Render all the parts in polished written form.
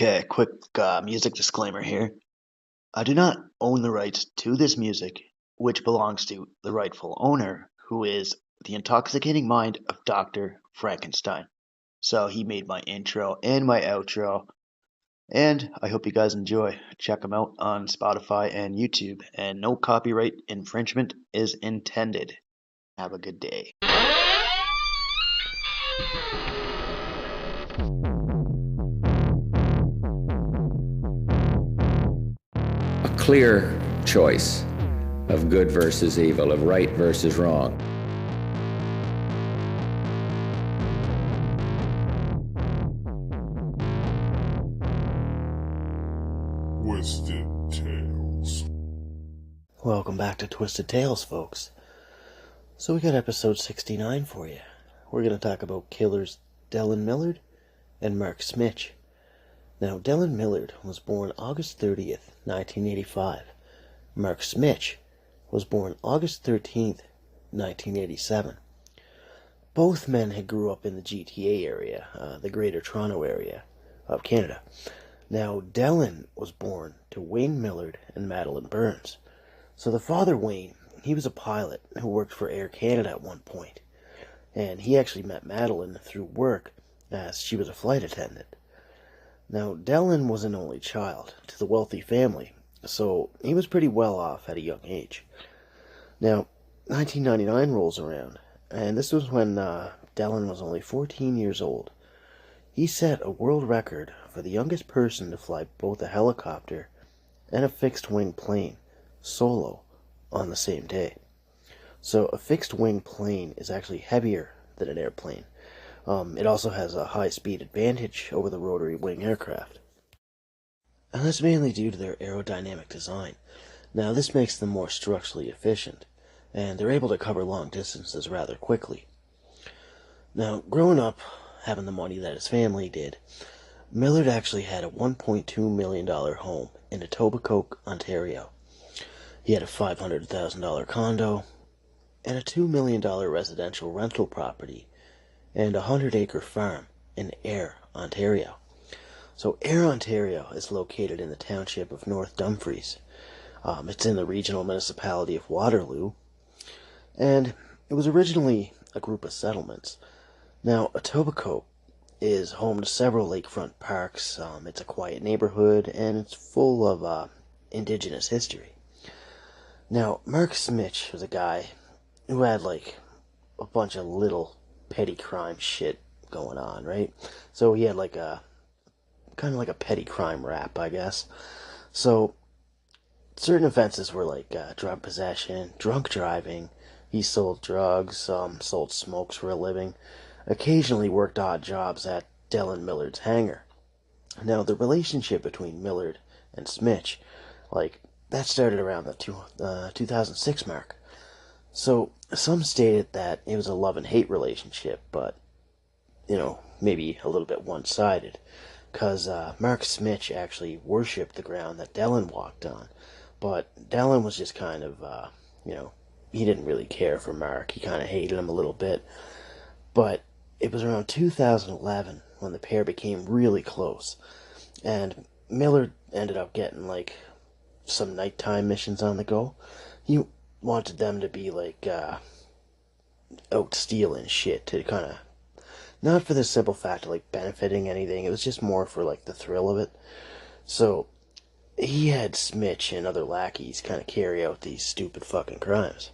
Okay, quick music disclaimer here. I do not own the rights to this music, which belongs to the rightful owner, who is the intoxicating mind of Dr. Frankenstein. So he made my intro and my outro, and I hope you guys enjoy. Check him out on Spotify and YouTube, and no copyright infringement is intended. Have a good day. A clear choice of good versus evil, of right versus wrong. Twisted Tales. Welcome back to Twisted Tales, folks. So we got episode 69 for you. We're going to talk about killers Dellen Millard and Mark Smich. Now, Dellen Millard was born August 30th, 1985. Mark Smich was born August 13th, 1987. Both men had grew up in the GTA area, the Greater Toronto area of Canada. Now, Dellen was born to Wayne Millard and Madeline Burns. So the father, Wayne, he was a pilot who worked for Air Canada at one point. And he actually met Madeline through work as she was a flight attendant. Now, Dellen was an only child to the wealthy family, so he was pretty well off at a young age. Now, 1999 rolls around, and this was when Dellen was only 14 years old. He set a world record for the youngest person to fly both a helicopter and a fixed-wing plane solo on the same day. So a fixed-wing plane is actually heavier than an airplane. It also has a high-speed advantage over the rotary-wing aircraft. And that's mainly due to their aerodynamic design. Now, this makes them more structurally efficient, and they're able to cover long distances rather quickly. Now, growing up, having the money that his family did, Millard actually had a $1.2 million home in Etobicoke, Ontario. He had a $500,000 condo, and a $2 million residential rental property, and a 100-acre farm in Ayr, Ontario. So Ayr, Ontario is located in the township of North Dumfries. It's in the regional municipality of Waterloo, and it was originally a group of settlements. Now, Etobicoke is home to several lakefront parks. It's a quiet neighborhood, and it's full of indigenous history. Now, Mark Smich was a guy who had, a bunch of little petty crime shit going on, right? So he had kind of like a petty crime rap, I guess. So certain offenses were drug possession, drunk driving. He sold drugs, sold smokes for a living, occasionally worked odd jobs at Dellen Millard's hangar. Now, the relationship between Millard and Smich, that started around the 2006 mark. So, some stated that it was a love and hate relationship, but, maybe a little bit one-sided, because Mark Smich actually worshipped the ground that Dellen walked on, but Dellen was just kind of, he didn't really care for Mark. He kind of hated him a little bit, but it was around 2011 when the pair became really close, and Millard ended up getting, some nighttime missions on the go. He wanted them to be out stealing shit to kind of, not for the simple fact of benefiting anything. It was just more for the thrill of it. So he had Smich and other lackeys kind of carry out these stupid fucking crimes.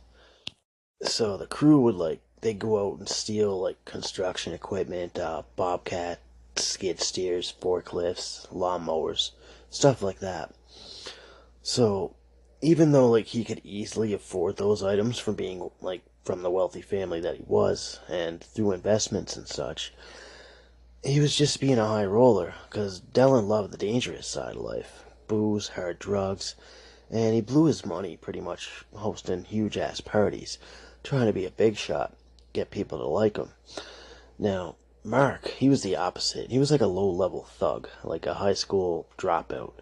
So the crew would they'd go out and steal construction equipment, bobcat, skid steers, forklifts, lawnmowers, stuff like that. So even though he could easily afford those items from being from the wealthy family that he was, and through investments and such, he was just being a high roller, because Dellen loved the dangerous side of life. Booze, hard drugs, and he blew his money pretty much hosting huge-ass parties, trying to be a big shot, get people to like him. Now, Mark, he was the opposite. He was like a low-level thug, like a high school dropout,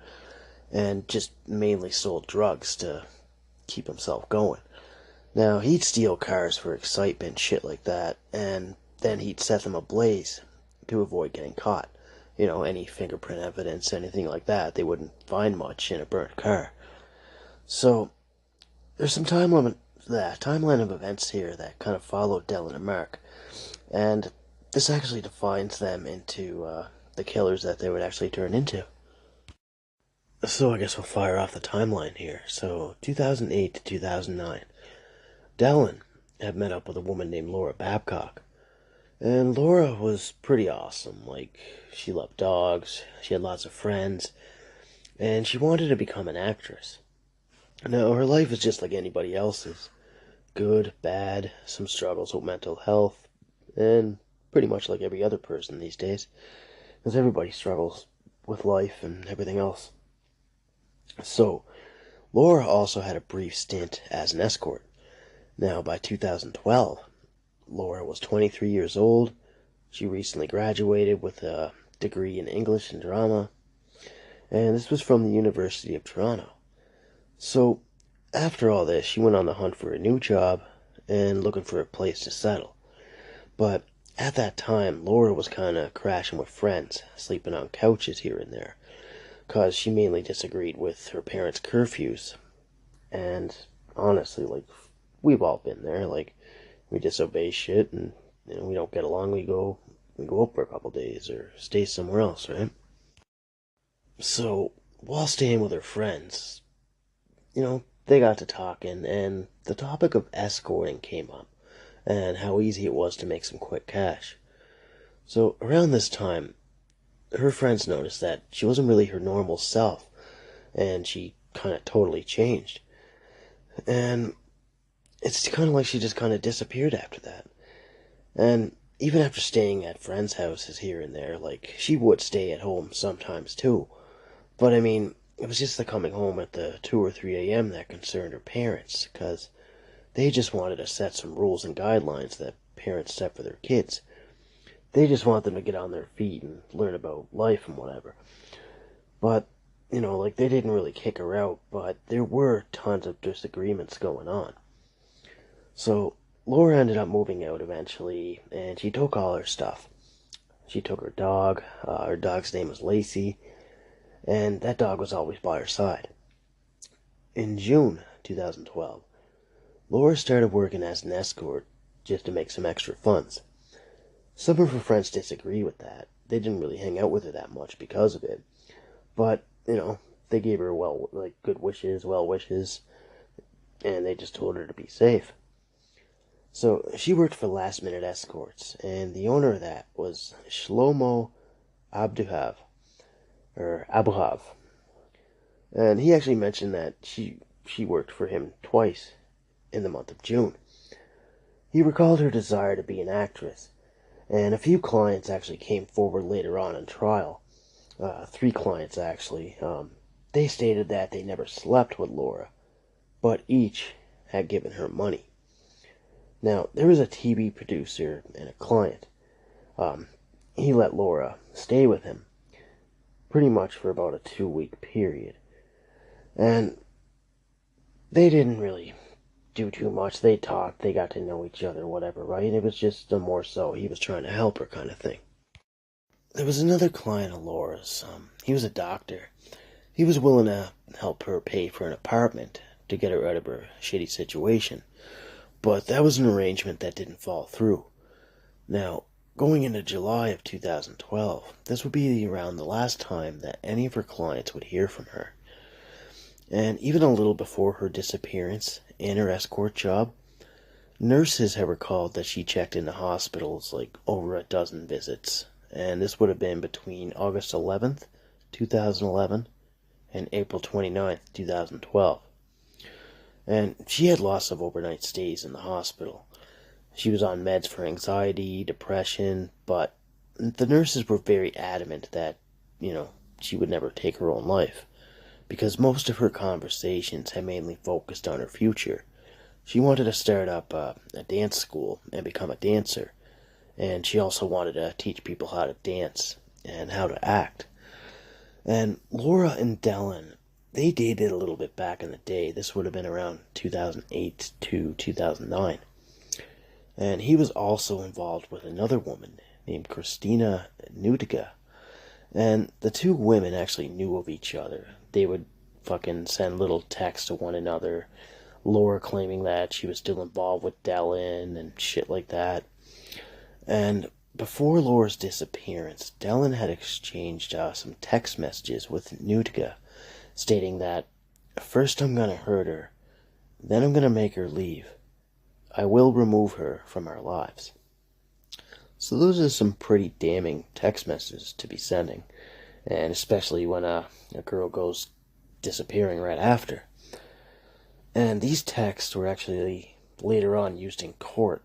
and just mainly sold drugs to keep himself going. Now, he'd steal cars for excitement, shit like that, and then he'd set them ablaze to avoid getting caught. any fingerprint evidence, anything like that. They wouldn't find much in a burnt car. So there's some timeline of events here that kind of follow Dellen and Mark, and this actually defines them into the killers that they would actually turn into. So I guess we'll fire off the timeline here. So 2008 to 2009, Dellen had met up with a woman named Laura Babcock. And Laura was pretty awesome. Like, she loved dogs, she had lots of friends, and she wanted to become an actress. Now, her life is just like anybody else's. Good, bad, some struggles with mental health, and pretty much like every other person these days, because everybody struggles with life and everything else. So, Laura also had a brief stint as an escort. Now, by 2012, Laura was 23 years old. She recently graduated with a degree in English and drama, and this was from the University of Toronto. So, after all this, she went on the hunt for a new job and looking for a place to settle. But at that time, Laura was kind of crashing with friends, sleeping on couches here and there, because she mainly disagreed with her parents' curfews. And honestly, like, we've all been there. Like, we disobey shit, and we don't get along. We go up for a couple days or stay somewhere else, right? So while staying with her friends, they got to talking, and the topic of escorting came up, and how easy it was to make some quick cash. So around this time, her friends noticed that she wasn't really her normal self, and she kind of totally changed. And it's kind of like she just kind of disappeared after that. And even after staying at friends' houses here and there, like, she would stay at home sometimes too. But I mean, it was just the coming home at the 2 or 3 a.m. that concerned her parents, because they just wanted to set some rules and guidelines that parents set for their kids. They just want them to get on their feet and learn about life and whatever. But, like, they didn't really kick her out, but there were tons of disagreements going on. So Laura ended up moving out eventually, and she took all her stuff. She took her dog. Her dog's name was Lacey, and that dog was always by her side. In June 2012, Laura started working as an escort just to make some extra funds. Some of her friends disagreed with that. They didn't really hang out with her that much because of it. But, they gave her good wishes, well wishes, and they just told her to be safe. So she worked for Last Minute Escorts, and the owner of that was Shlomo Abuhav. And he actually mentioned that she worked for him twice in the month of June. He recalled her desire to be an actress, and a few clients actually came forward later on in trial. 3 clients actually. They stated that they never slept with Laura, but each had given her money. Now, there was a TV producer and a client. He let Laura stay with him pretty much for about a 2-week period. And they didn't really do too much. They talked, they got to know each other, whatever, right? It was just more so he was trying to help her kind of thing. There was another client of Laura's. He was a doctor. He was willing to help her pay for an apartment to get her out of her shitty situation. But that was an arrangement that didn't fall through. Now, going into July of 2012, this would be around the last time that any of her clients would hear from her. And even a little before her disappearance and her escort job, nurses have recalled that she checked into hospitals like over a dozen visits. And this would have been between August 11th, 2011 and April 29th, 2012. And she had lots of overnight stays in the hospital. She was on meds for anxiety, depression, but the nurses were very adamant that, she would never take her own life, because most of her conversations had mainly focused on her future. She wanted to start up a dance school and become a dancer, and she also wanted to teach people how to dance and how to act. And Laura and Dellen, they dated a little bit back in the day. This would have been around 2008 to 2009. And he was also involved with another woman named Christina Nutiga. And the two women actually knew of each other. They would fucking send little texts to one another. Laura claiming that she was still involved with Dellen and shit like that. And before Laura's disappearance, Dellen had exchanged some text messages with Nutka, stating that, "First I'm gonna hurt her, then I'm gonna make her leave. I will remove her from our lives." So those are some pretty damning text messages to be sending, and especially when a girl goes disappearing right after. And these texts were actually later on used in court,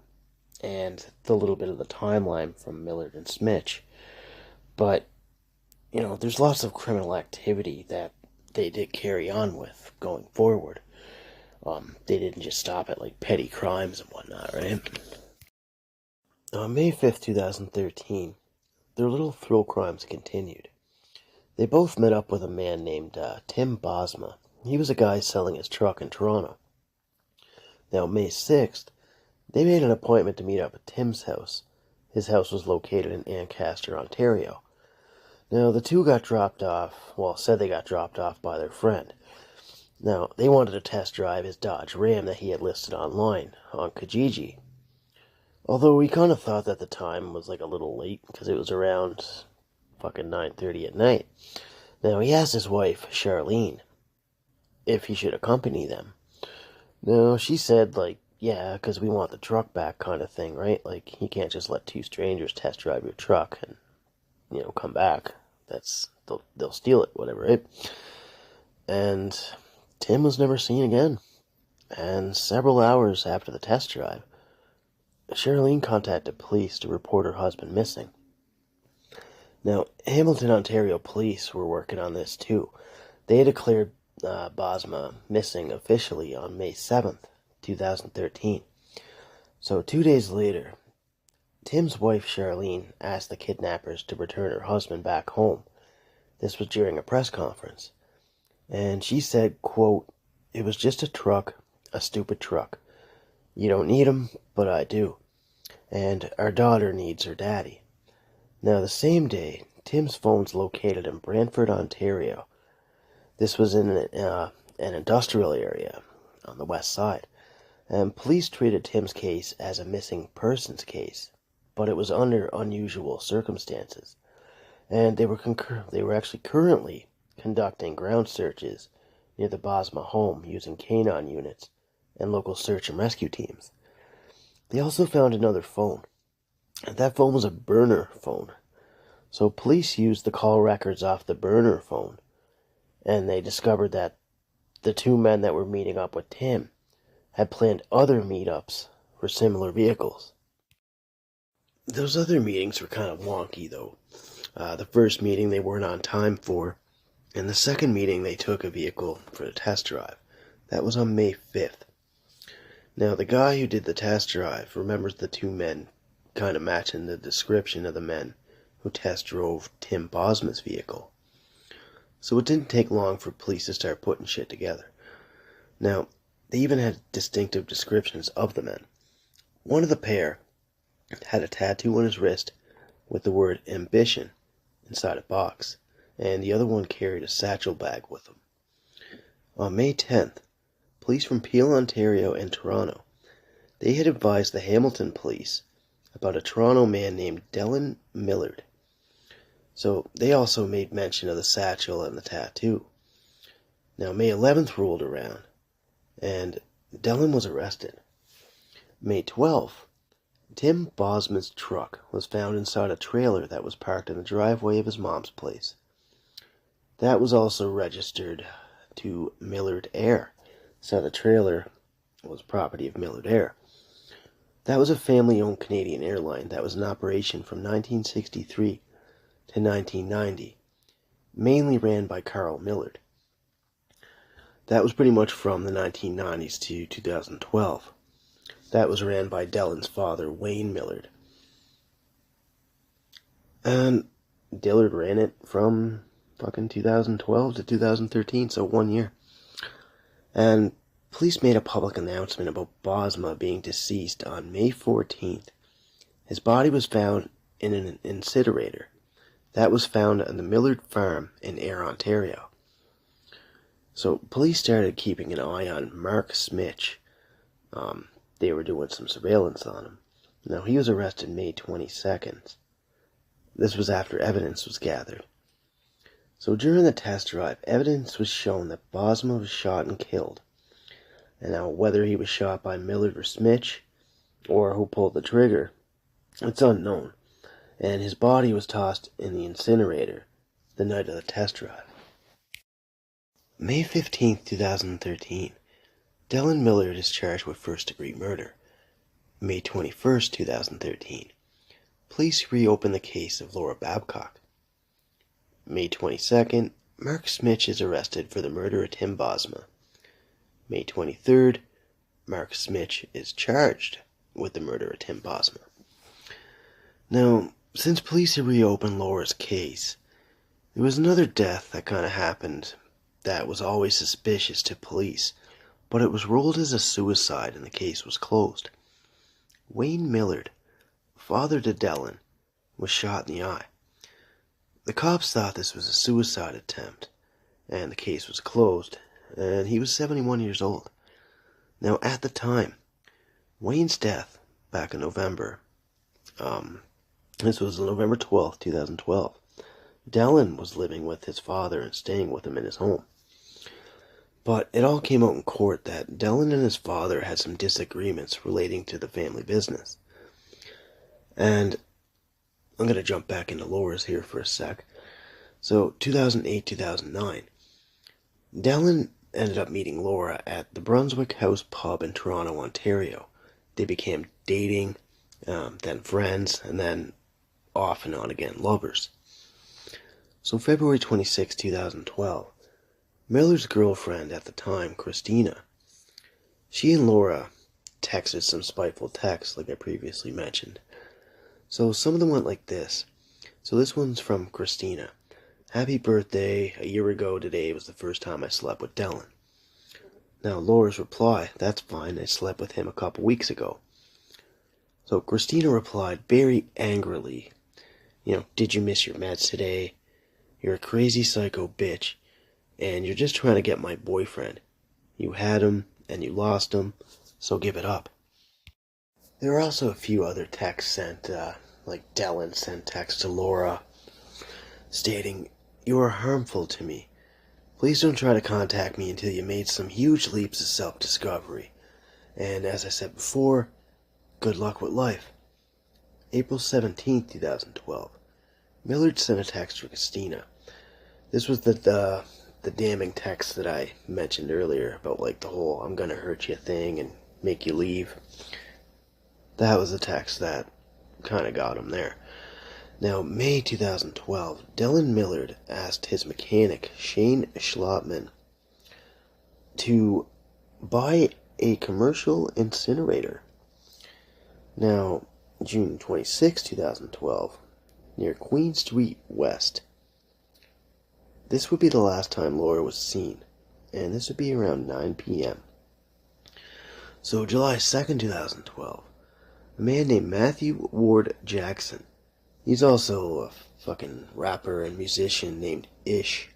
and the little bit of the timeline from Millard and Smich. But, there's lots of criminal activity that they did carry on with going forward. They didn't just stop at, petty crimes and whatnot, right? On May 5th, 2013, their little thrill crimes continued. They both met up with a man named Tim Bosma. He was a guy selling his truck in Toronto. Now, May 6th, they made an appointment to meet up at Tim's house. His house was located in Ancaster, Ontario. Now, the two got dropped off, said they got dropped off by their friend. Now, they wanted to test drive his Dodge Ram that he had listed online on Kijiji. Although we kind of thought that the time was a little late because it was around fucking 9:30 at night. Now, he asked his wife, Charlene, if he should accompany them. Now, she said, yeah, because we want the truck back kind of thing, right? You can't just let two strangers test drive your truck and, come back. They'll steal it, whatever, right? And Tim was never seen again. And several hours after the test drive, Charlene contacted police to report her husband missing. Now, Hamilton, Ontario police were working on this too. They had declared Bosma missing officially on May 7th, 2013. So 2 days later, Tim's wife Charlene asked the kidnappers to return her husband back home. This was during a press conference. And she said, quote, "It was just a truck, a stupid truck. You don't need him, but I do. And our daughter needs her daddy." Now, the same day, Tim's phone's located in Brantford, Ontario. This was in an industrial area on the west side. And police treated Tim's case as a missing persons case, but it was under unusual circumstances. And they were actually currently conducting ground searches near the Bosma home using canine units and local search and rescue teams. They also found another phone, and that phone was a burner phone. So police used the call records off the burner phone, and they discovered that the two men that were meeting up with Tim had planned other meetups for similar vehicles. Those other meetings were kind of wonky, though. The first meeting they weren't on time for, and the second meeting they took a vehicle for the test drive. That was on May 5th. Now, the guy who did the test drive remembers the two men kind of matching the description of the men who test drove Tim Bosma's vehicle. So it didn't take long for police to start putting shit together. Now, they even had distinctive descriptions of the men. One of the pair had a tattoo on his wrist with the word ambition inside a box, and the other one carried a satchel bag with him. On May 10th, police from Peel, Ontario and Toronto, they had advised the Hamilton police about a Toronto man named Dellen Millard. So they also made mention of the satchel and the tattoo. Now, May 11th rolled around, and Dellen was arrested. May 12th, Tim Bosma's truck was found inside a trailer that was parked in the driveway of his mom's place. That was also registered to Millard Air, so the trailer was property of Millard Air. That was a family-owned Canadian airline that was in operation from 1963 to 1990, mainly ran by Carl Millard. That was pretty much from the 1990s to 2012. That was ran by Dellen's father, Wayne Millard. And Dillard ran it from fucking 2012 to 2013, so 1 year. And police made a public announcement about Bosma being deceased on May 14th. His body was found in an incinerator That was found on the Millard farm in Ayr, Ontario. So police started keeping an eye on Mark Smich. They were doing some surveillance on him. Now, he was arrested May 22nd. This was after evidence was gathered. So during the test drive, evidence was shown that Bosma was shot and killed. And now, whether he was shot by Millard or Smich, or who pulled the trigger, it's unknown. And his body was tossed in the incinerator the night of the test drive. May 15th, 2013. Dellen Millard is charged with first-degree murder. May 21st, 2013. Police reopen the case of Laura Babcock. May 22nd, Mark Smich is arrested for the murder of Tim Bosma. May 23rd, Mark Smich is charged with the murder of Tim Bosma. Now, since police had reopened Laura's case, there was another death that kind of happened that was always suspicious to police, but it was ruled as a suicide and the case was closed. Wayne Millard, father to Dellen, was shot in the eye. The cops thought this was a suicide attempt, and the case was closed, and he was 71 years old. Now, at the time, Wayne's death, back in November, this was November 12th, 2012, Dellen was living with his father and staying with him in his home. But it all came out in court that Dellen and his father had some disagreements relating to the family business. And I'm going to jump back into Laura's here for a sec. So, 2008-2009, Dellen ended up meeting Laura at the Brunswick House pub in Toronto, Ontario. They became dating, then friends, and then off and on again lovers. So, February 26, 2012, Millard's girlfriend at the time, Christina, she and Laura texted some spiteful texts like I previously mentioned. So some of them went like this. So this one's from Christina. Happy birthday, a year ago today was the first time I slept with Dellen. Now Laura's reply, that's fine, I slept with him a couple weeks ago. So Christina replied very angrily, did you miss your meds today? You're a crazy psycho bitch, and you're just trying to get my boyfriend. You had him, and you lost him, so give it up. There were also a few other texts sent, like Dellen sent text to Laura, stating, you are harmful to me. Please don't try to contact me until you made some huge leaps of self-discovery. And as I said before, good luck with life. April 17, 2012. Millard sent a text to Christina. This was the damning text that I mentioned earlier about like the whole I'm gonna hurt you thing and make you leave. That was the text that kind of got him there. Now, May 2012, Dellen Millard asked his mechanic, Shane Schlotman, to buy a commercial incinerator. Now, June 26, 2012, near Queen Street West. This would be the last time Laura was seen, and this would be around 9 p.m. So, July 2nd, 2012, a man named Matthew Ward Jackson, he's also a fucking rapper and musician named Ish.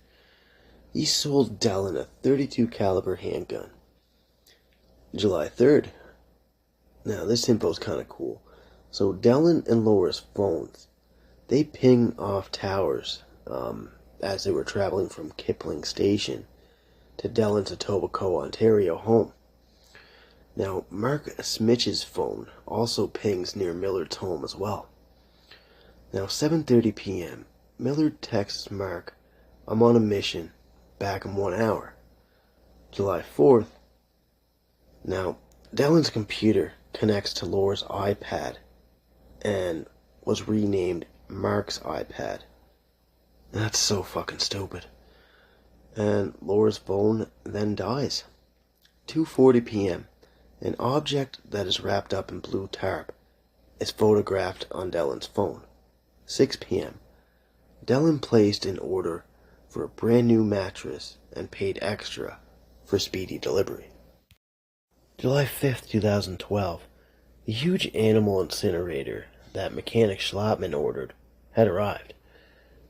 He sold Dellen a .32 caliber handgun. July 3rd. Now, this info's kind of cool. So, Dellen and Laura's phones, they ping off towers, as they were traveling from Kipling Station to Dellen's Etobicoke, Ontario home. Now, Mark Smich's phone also pings near Millard's home as well. Now, 7:30 p.m., Millard texts Mark, I'm on a mission, back in 1 hour. July 4th. Now, Dellen's computer connects to Laura's iPad and was renamed Mark's iPad. That's so fucking stupid. And Laura's phone then dies. 2:40 p.m. An object that is wrapped up in blue tarp is photographed on Dellen's phone. 6 p.m. Dellen placed an order for a brand new mattress and paid extra for speedy delivery. July 5th, 2012. The huge animal incinerator that mechanic Schlotman ordered had arrived.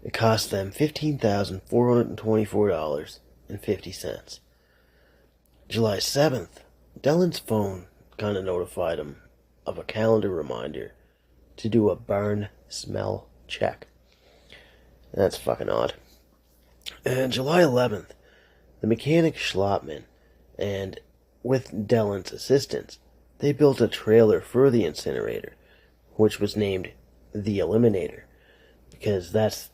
It cost them $15,424.50. July 7th, Dellen's phone kind of notified him of a calendar reminder to do a barn smell check. That's fucking odd. And July 11th, the mechanic Schlotman, and with Dellen's assistance, they built a trailer for the incinerator, which was named the Eliminator, because that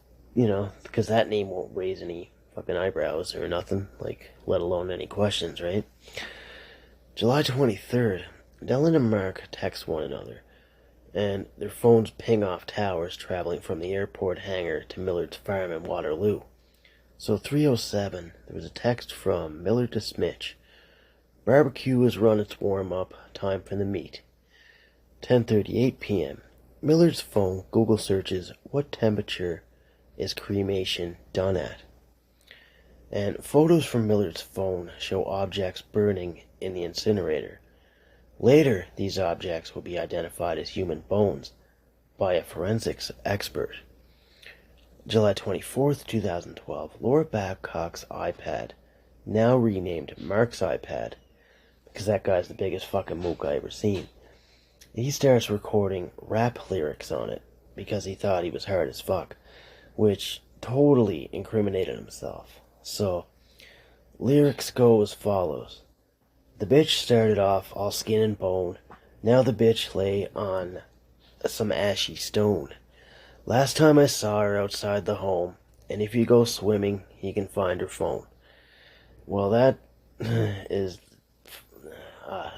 name won't raise any fucking eyebrows or nothing, like, let alone any questions, right? July 23rd, Dellen and Mark text one another, and their phones ping off towers traveling from the airport hangar to Millard's farm in Waterloo. So 3:07, there was a text from Millard to Smich. Barbecue has run its warm-up, time for the meat. 10:38 p.m. Millard's phone Google searches, what temperature is cremation done at? And photos from Millard's phone show objects burning in the incinerator. Later, these objects will be identified as human bones by a forensics expert. July 24th, 2012, Laura Babcock's iPad, now renamed Mark's iPad, because that guy's the biggest fucking mook I ever seen. He starts recording rap lyrics on it because he thought he was hard as fuck, which totally incriminated himself. So, lyrics go as follows. The bitch started off all skin and bone. Now the bitch lay on some ashy stone. Last time I saw her outside the home, and if you go swimming, you can find her phone. Well, that is...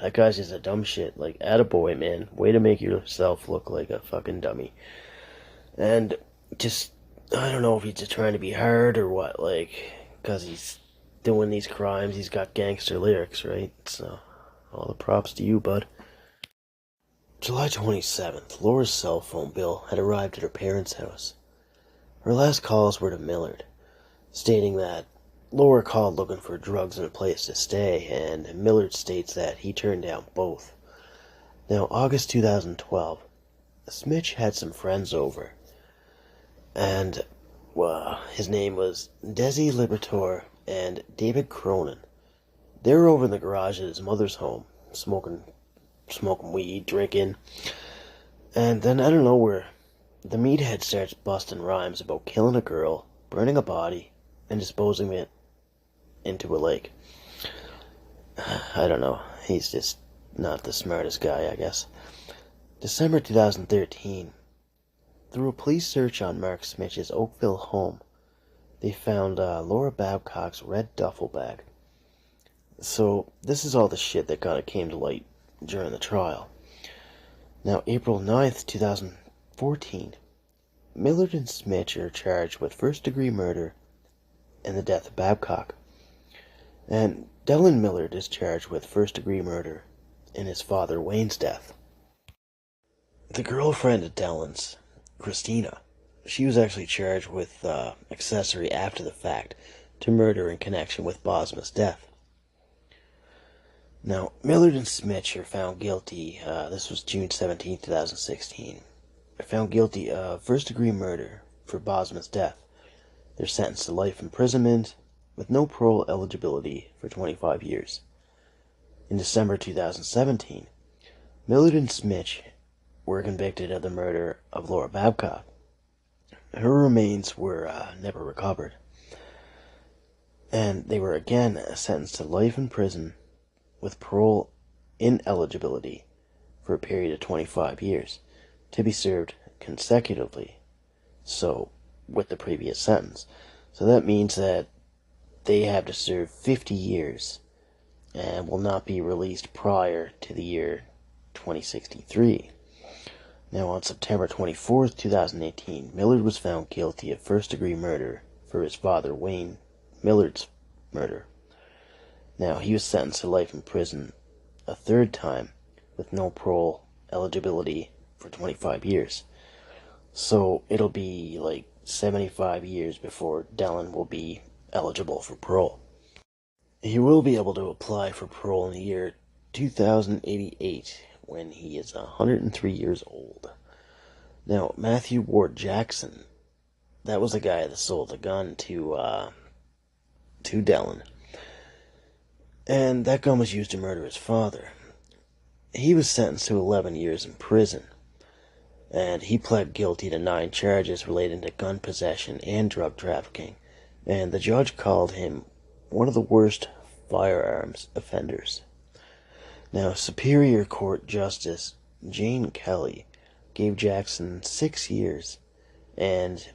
that guy's just a dumb shit. Like, attaboy, man. Way to make yourself look like a fucking dummy. And just, I don't know if he's just trying to be hard or what, like, because he's doing these crimes, he's got gangster lyrics, right? So, all the props to you, bud. July 27th, Laura's cell phone bill had arrived at her parents' house. Her last calls were to Millard, stating that Laura called looking for drugs and a place to stay, and Millard states that he turned down both. Now, August 2012, Smich had some friends over, and, well, his name was Desi Libertor and David Cronin. They were over in the garage at his mother's home, smoking weed, drinking, and then out of nowhere, the meathead starts busting rhymes about killing a girl, burning a body, and disposing of it into a lake. I don't know, he's just not the smartest guy, I guess. December 2013, through a police search on Mark Smich's Oakville home, they found Laura Babcock's red duffel bag. So, this is all the shit that kind of came to light during the trial. Now, April 9th, 2014, Millard and Smich are charged with first-degree murder and the death of Babcock. And Dellen Millard is charged with first-degree murder in his father Wayne's death. The girlfriend of Dellen's, Christina, she was actually charged with accessory after the fact to murder in connection with Bosma's death. Now, Millard and Smich are found guilty, this was June 17, 2016, are found guilty of first-degree murder for Bosma's death. They're sentenced to life imprisonment with no parole eligibility for 25 years. In December 2017, Millard and Smich were convicted of the murder of Laura Babcock. Her remains were never recovered, and they were again sentenced to life in prison with parole ineligibility for a period of 25 years, to be served consecutively, so with the previous sentence. So that means that they have to serve 50 years and will not be released prior to the year 2063. Now, on September 24th, 2018, Millard was found guilty of first-degree murder for his father Wayne Millard's murder. Now, he was sentenced to life in prison a third time with no parole eligibility for 25 years. So, it'll be like 75 years before Dellen will be eligible for parole. He will be able to apply for parole in the year 2088 when he is 103 years old. Now, Matthew Ward Jackson that was the guy that sold the gun to Dellen. And that gun was used to murder his father. He was sentenced to 11 years in prison. And he pled guilty to 9 charges relating to gun possession and drug trafficking. And the judge called him one of the worst firearms offenders. Now, Superior Court Justice Jane Kelly gave Jackson 6 years and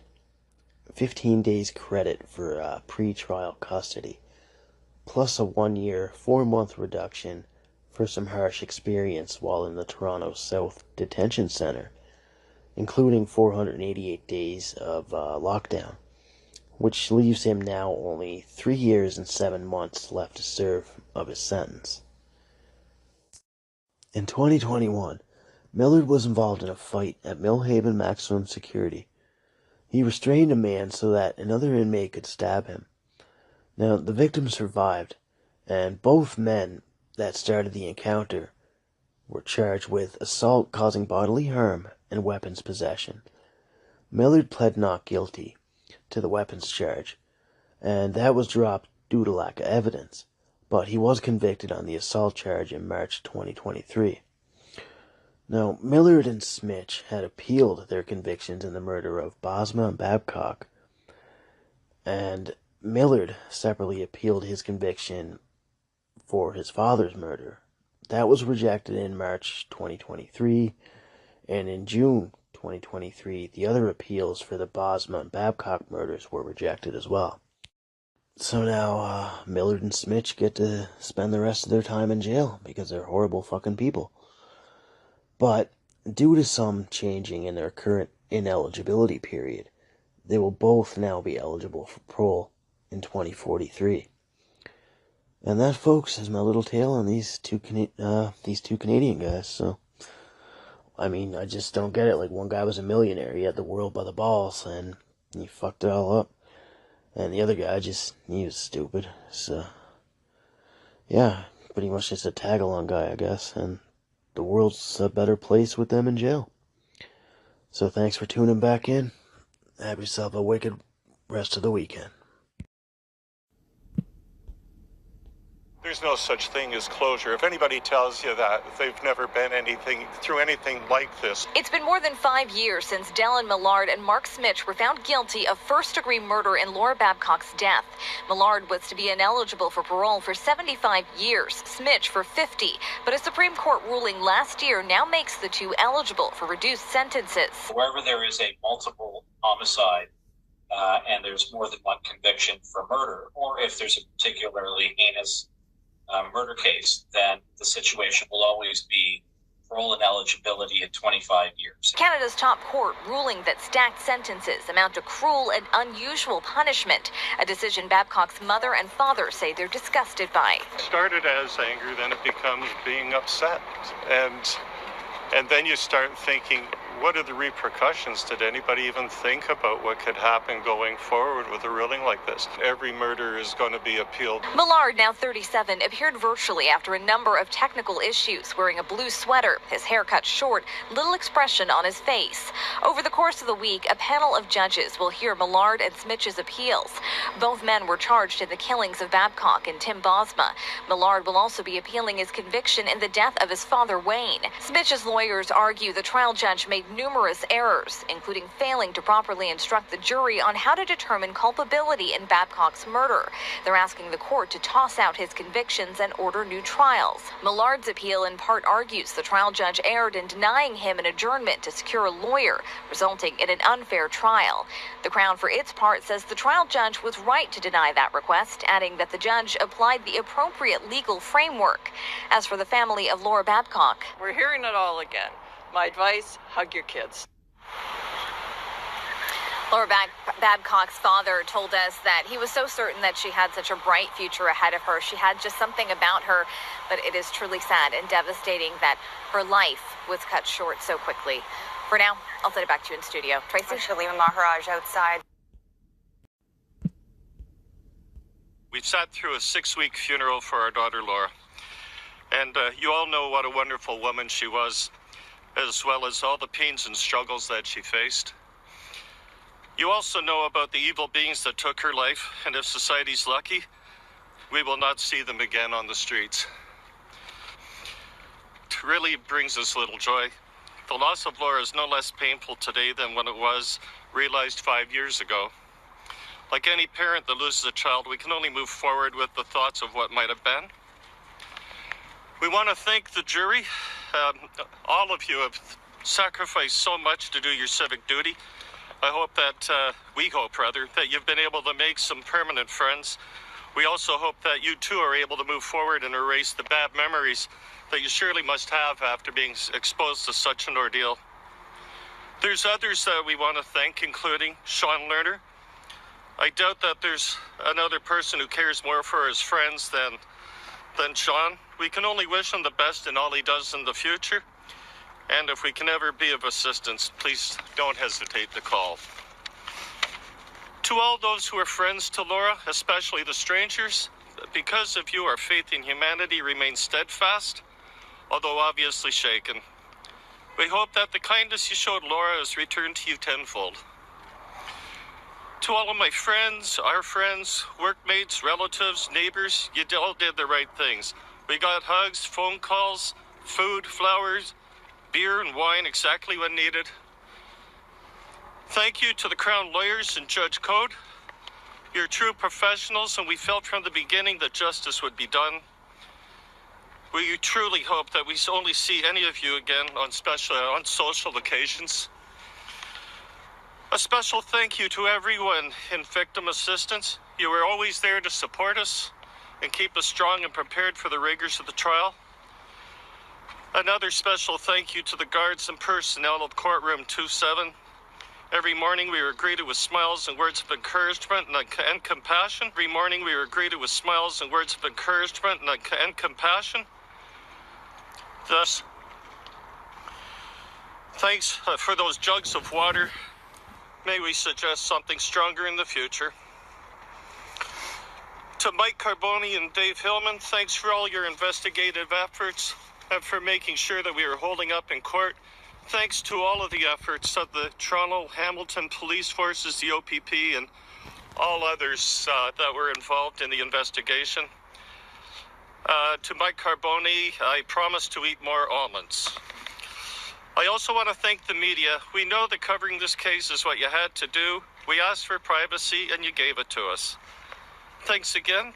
15 days credit for pre-trial custody, plus a 1-year, 4-month reduction for some harsh experience while in the Toronto South Detention Centre, including 488 days of lockdown, which leaves him now only 3 years and 7 months left to serve of his sentence. In 2021, Millard was involved in a fight at Millhaven Maximum Security. He restrained a man so that another inmate could stab him. Now, the victim survived, and both men that started the encounter were charged with assault causing bodily harm and weapons possession. Millard pled not guilty to the weapons charge, and that was dropped due to lack of evidence, but he was convicted on the assault charge in March 2023. Now, Millard and Smich had appealed their convictions in the murder of Bosma and Babcock, and Millard separately appealed his conviction for his father's murder. That was rejected in March 2023, and in June 2023, the other appeals for the Bosma and Babcock murders were rejected as well. So now, Millard and Smich get to spend the rest of their time in jail because they're horrible fucking people. But, due to some changing in their current ineligibility period, they will both now be eligible for parole in 2043. And that, folks, is my little tale on these two Canadian guys. So, I mean, I just don't get it. Like, one guy was a millionaire, he had the world by the balls, and he fucked it all up. And the other guy he was stupid. So, yeah, pretty much just a tag-along guy, I guess. And the world's a better place with them in jail. So thanks for tuning back in. Have yourself a wicked rest of the weekend. There's no such thing as closure. If anybody tells you that, they've never been through anything like this. It's been more than 5 years since Dellen, Millard, and Mark Smich were found guilty of first-degree murder in Laura Babcock's death. Millard was to be ineligible for parole for 75 years, Smich for 50. But a Supreme Court ruling last year now makes the two eligible for reduced sentences. Wherever there is a multiple homicide, and there's more than one conviction for murder, or if there's a particularly heinous murder case, then the situation will always be parole ineligibility at 25 years. Canada's top court ruling that stacked sentences amount to cruel and unusual punishment, a decision Babcock's mother and father say they're disgusted by. It started as anger, then it becomes being upset. And then you start thinking, what are the repercussions? Did anybody even think about what could happen going forward with a ruling like this? Every murder is going to be appealed. Millard, now 37, appeared virtually after a number of technical issues, wearing a blue sweater, his hair cut short, little expression on his face. Over the course of the week, a panel of judges will hear Millard and Smich's appeals. Both men were charged in the killings of Babcock and Tim Bosma. Millard will also be appealing his conviction in the death of his father, Wayne. Smich's lawyers argue the trial judge made numerous errors, including failing to properly instruct the jury on how to determine culpability in Babcock's murder. They're asking the court to toss out his convictions and order new trials. Millard's appeal in part argues the trial judge erred in denying him an adjournment to secure a lawyer, resulting in an unfair trial. The Crown, for its part, says the trial judge was right to deny that request, adding that the judge applied the appropriate legal framework. As for the family of Laura Babcock, we're hearing it all again. My advice, hug your kids. Laura Babcock's father told us that he was so certain that she had such a bright future ahead of her. She had just something about her, but it is truly sad and devastating that her life was cut short so quickly. For now, I'll send it back to you in studio. Tracy? Shalima Maharaj outside. We sat through a 6-week funeral for our daughter, Laura. And you all know what a wonderful woman she was, as well as all the pains and struggles that she faced. You also know about the evil beings that took her life, and if society's lucky, we will not see them again on the streets. It really brings us little joy. The loss of Laura is no less painful today than when it was realized 5 years ago. Like any parent that loses a child, we can only move forward with the thoughts of what might have been. We want to thank the jury. All of you have sacrificed so much to do your civic duty. I hope that, we hope that you've been able to make some permanent friends. We also hope that you too are able to move forward and erase the bad memories that you surely must have after being exposed to such an ordeal. There's others that we want to thank, including Sean Lerner. I doubt that there's another person who cares more for his friends than Sean. We can only wish him the best in all he does in the future. And if we can ever be of assistance, please don't hesitate to call. To all those who are friends to Laura, especially the strangers, because of you, our faith in humanity remains steadfast, although obviously shaken. We hope that the kindness you showed Laura is returned to you tenfold. To all of my friends, our friends, workmates, relatives, neighbors, you all did the right things. We got hugs, phone calls, food, flowers, beer and wine exactly when needed. Thank you to the Crown lawyers and Judge Code. You're true professionals, and we felt from the beginning that justice would be done. We truly hope that we only see any of you again on social occasions. A special thank you to everyone in victim assistance. You were always there to support us and keep us strong and prepared for the rigors of the trial. Another special thank you to the guards and personnel of courtroom 27. Every morning we were greeted with smiles and words of encouragement and compassion. Every morning we were greeted with smiles and words of encouragement and compassion. Thus, thanks for those jugs of water. May we suggest something stronger in the future. To Mike Carboni and Dave Hillman, thanks for all your investigative efforts and for making sure that we are holding up in court. Thanks to all of the efforts of the Toronto Hamilton Police Forces, the OPP, and all others that were involved in the investigation. To Mike Carboni, I promise to eat more almonds. I also want to thank the media. We know that covering this case is what you had to do. We asked for privacy and you gave it to us. Thanks again.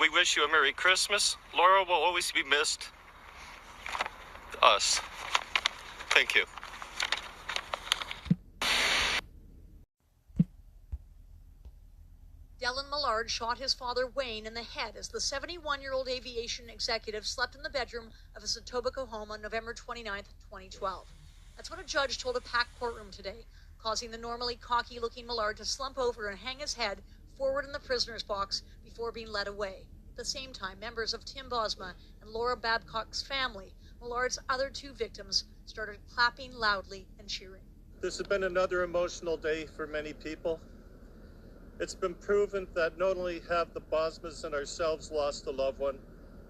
We wish you a Merry Christmas. Laura will always be missed. Us. Thank you. Dellen Millard shot his father Wayne in the head as the 71-year-old aviation executive slept in the bedroom of his Etobicoke home on November 29, 2012. That's what a judge told a packed courtroom today, causing the normally cocky-looking Millard to slump over and hang his head forward in the prisoner's box before being led away. At the same time, members of Tim Bosma and Laura Babcock's family, Millard's other two victims, started clapping loudly and cheering. This has been another emotional day for many people. It's been proven that not only have the Bosmas and ourselves lost a loved one,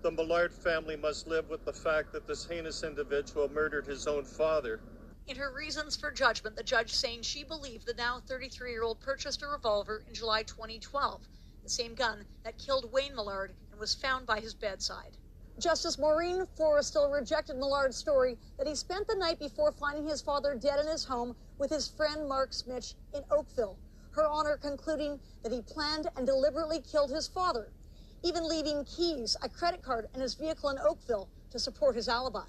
the Millard family must live with the fact that this heinous individual murdered his own father. In her reasons for judgment, the judge saying she believed the now 33-year-old purchased a revolver in July 2012, the same gun that killed Wayne Millard and was found by his bedside. Justice Maureen Forrestal rejected Millard's story that he spent the night before finding his father dead in his home with his friend Mark Smich in Oakville. Her Honor concluding that he planned and deliberately killed his father, even leaving keys, a credit card, and his vehicle in Oakville to support his alibi.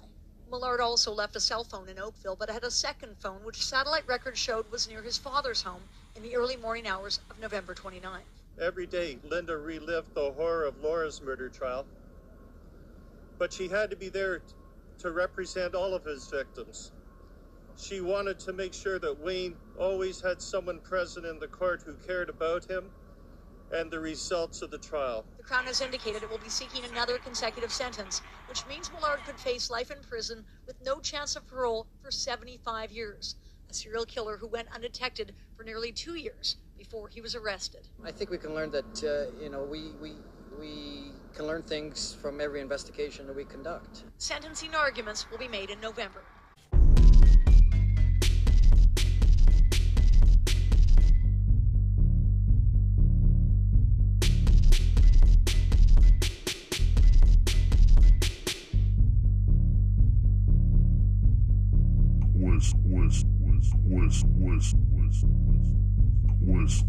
Millard also left a cell phone in Oakville, but had a second phone, which satellite records showed was near his father's home in the early morning hours of November 29th. Every day, Linda relived the horror of Laura's murder trial, but she had to be there to represent all of his victims. She wanted to make sure that Wayne always had someone present in the court who cared about him and the results of the trial. The Crown has indicated it will be seeking another consecutive sentence, which means Millard could face life in prison with no chance of parole for 75 years. A serial killer who went undetected for nearly 2 years before he was arrested. I think we can learn that, we can learn things from every investigation that we conduct. Sentencing arguments will be made in November.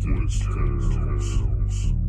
Twisted Tales.